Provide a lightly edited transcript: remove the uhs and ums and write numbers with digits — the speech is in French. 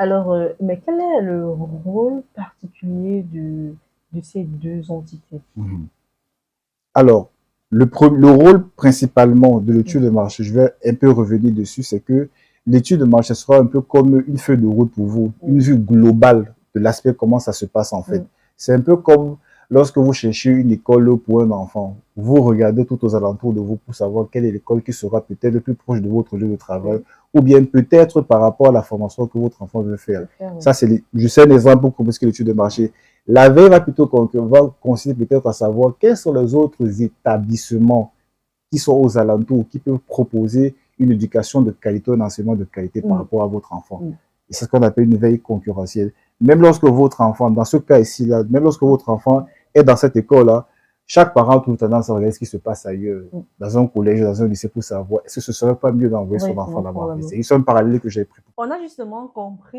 Alors, mais quel est le rôle particulier de ces deux entités? Mhm. Alors, le rôle principalement de Mm, l'étude de marché, je vais un peu revenir dessus, c'est que l'étude de marché sera un peu comme une feuille de route pour vous, une mm, vue globale de l'aspect comment ça se passe en fait. mm, C'est un peu comme lorsque vous cherchez une école pour un enfant, vous regardez tout aux alentours de vous pour savoir quelle est l'école qui sera peut-être le plus proche de votre lieu de travail, oui, ou bien peut-être par rapport à la formation que votre enfant veut faire. je fais, oui. Ça, c'est juste un exemple pour comprendre ce qu'est l'étude de marché. La veille va consister peut-être à savoir quels sont les autres établissements qui sont aux alentours, qui peuvent proposer une éducation de qualité, un enseignement de qualité par Mm, rapport à votre enfant. mm, Et c'est ce qu'on appelle une veille concurrentielle. Même lorsque votre enfant, dans ce cas ici, là, même lorsque votre enfant est dans cette école-là, chaque parent a toujours tendance à regarder ce qui se passe ailleurs, mm. dans un collège, dans un lycée, pour savoir est-ce que ce serait pas mieux d'envoyer Oui, son enfant mon là-bas. problème. C'est juste un parallèle que j'ai pris. On a justement compris